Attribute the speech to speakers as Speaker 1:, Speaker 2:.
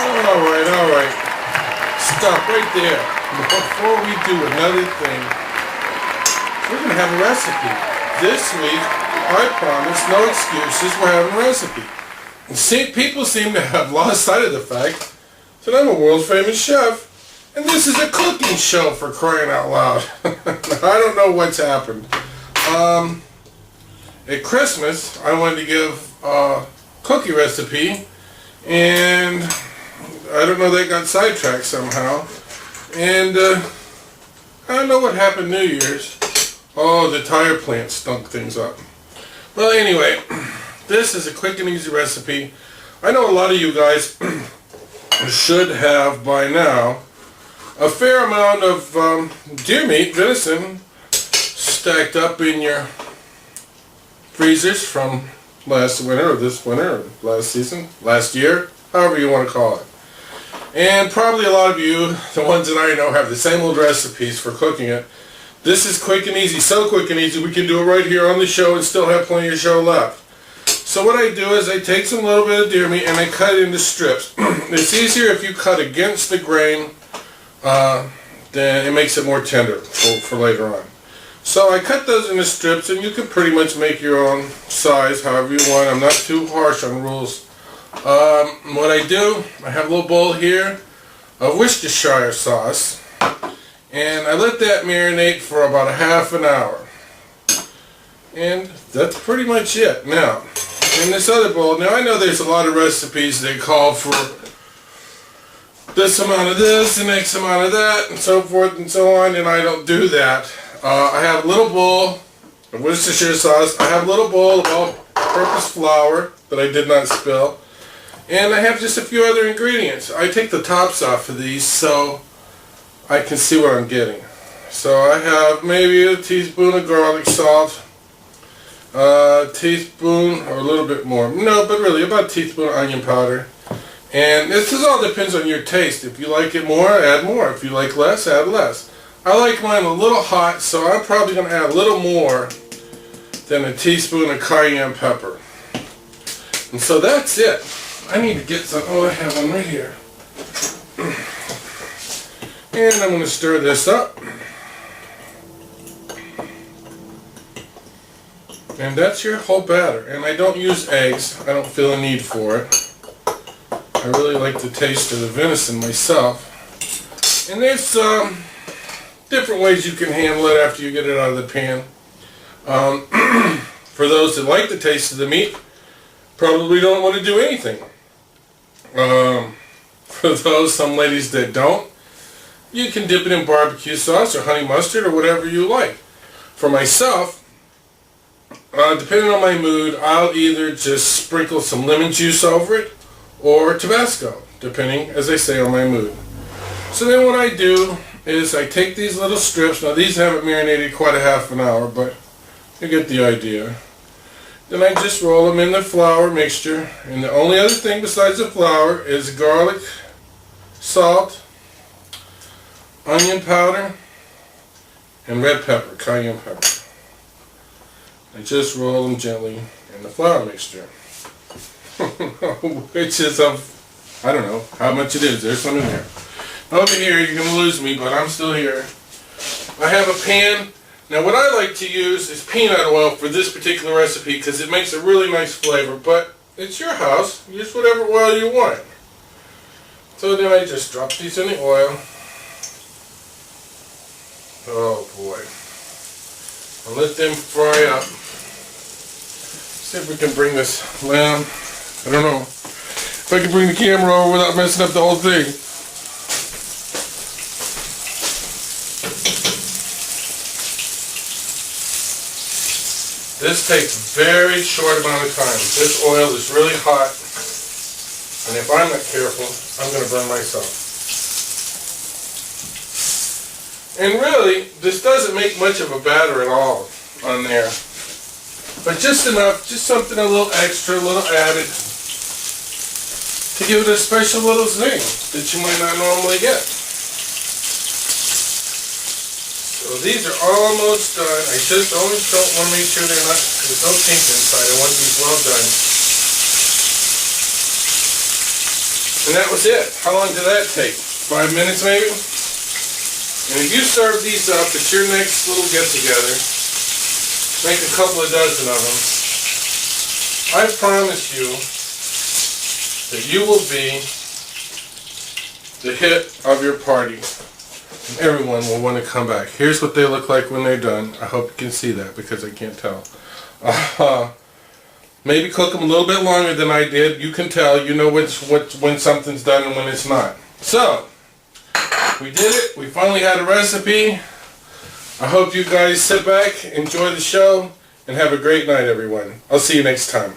Speaker 1: All right. Stop right there. Before we do another thing, we're going to have a recipe. This week, I promise, no excuses, we're having a recipe. And see, people seem to have lost sight of the fact that I'm a world famous chef, and this is a cooking show, for crying out loud. I don't know what's happened. At Christmas, I wanted to give a cookie recipe, and I don't know, they got sidetracked somehow. And I don't know what happened New Year's. Oh, the tire plant stunk things up. Well, anyway, this is a quick and easy recipe. I know a lot of you guys should have by now a fair amount of deer meat, venison, stacked up in your freezers from last winter, or this winter, or last season, last year, however you want to call it. And probably a lot of you, the ones that I know, have the same old recipes for cooking it. This is quick and easy, so quick and easy we can do it right here on the show and still have plenty of show left. So what I do is I take some little bit of deer meat and I cut it into strips. It's easier if you cut against the grain, then it makes it more tender for later on. So I cut those into strips, and you can pretty much make your own size however you want. I'm not too harsh on rules. What I do, I have a little bowl here of Worcestershire sauce, and I let that marinate for about a half an hour. And that's pretty much it. Now, in this other bowl, now I know there's a lot of recipes that call for this amount of this and X amount of that and so forth and so on, and I don't do that. I have a little bowl of Worcestershire sauce. I have a little bowl of all-purpose flour that I did not spill. And I have just a few other ingredients. I take the tops off of these so I can see what I'm getting. So I have maybe a teaspoon of garlic salt, a teaspoon or a little bit more. No, but really about a teaspoon of onion powder. And this all depends on your taste. If you like it more, add more. If you like less, add less. I like mine a little hot, so I'm probably going to add a little more than a teaspoon of cayenne pepper. And so that's it. I need to get some. Oh, I have one right here. And I'm going to stir this up. And that's your whole batter. And I don't use eggs. I don't feel a need for it. I really like the taste of the venison myself. And there's different ways you can handle it after you get it out of the pan. For those that like the taste of the meat, probably don't want to do anything. For those, some ladies that don't, you can dip it in barbecue sauce or honey mustard or whatever you like. For myself, depending on my mood, I'll either just sprinkle some lemon juice over it or Tabasco, depending, as I say, on my mood. So then what I do is I take these little strips. Now these haven't marinated quite a half an hour, but you get the idea. Then I just roll them in the flour mixture, and the only other thing besides the flour is garlic, salt, onion powder, and red pepper, cayenne pepper. I just roll them gently in the flour mixture. Which is I don't know how much it is. There's some in there. Over here, you're going to lose me, but I'm still here. I have a pan. Now what I like to use is peanut oil for this particular recipe because it makes a really nice flavor, but it's your house. Use whatever oil you want. So then I just drop these in the oil. Oh boy. And let them fry up. See if we can bring this, well, I don't know if I can bring the camera over without messing up the whole thing. This takes a very short amount of time. This oil is really hot, and if I'm not careful, I'm going to burn myself. And really, this doesn't make much of a batter at all on there. But just enough, just something a little extra, a little added, to give it a special little zing that you might not normally get. So these are almost done. I just always don't want to make sure they're not, there's no pink inside. I want these well done. And that was it. How long did that take? 5 minutes maybe? And if you serve these up at your next little get-together, make a couple of dozen of them, I promise you that you will be the hit of your party. And everyone will want to come back. Here's what they look like when they're done. I hope you can see that because I can't tell. Maybe cook them a little bit longer than I did. You can tell. You know when something's done and when it's not. So, we did it. We finally had a recipe. I hope you guys sit back, enjoy the show, and have a great night, everyone. I'll see you next time.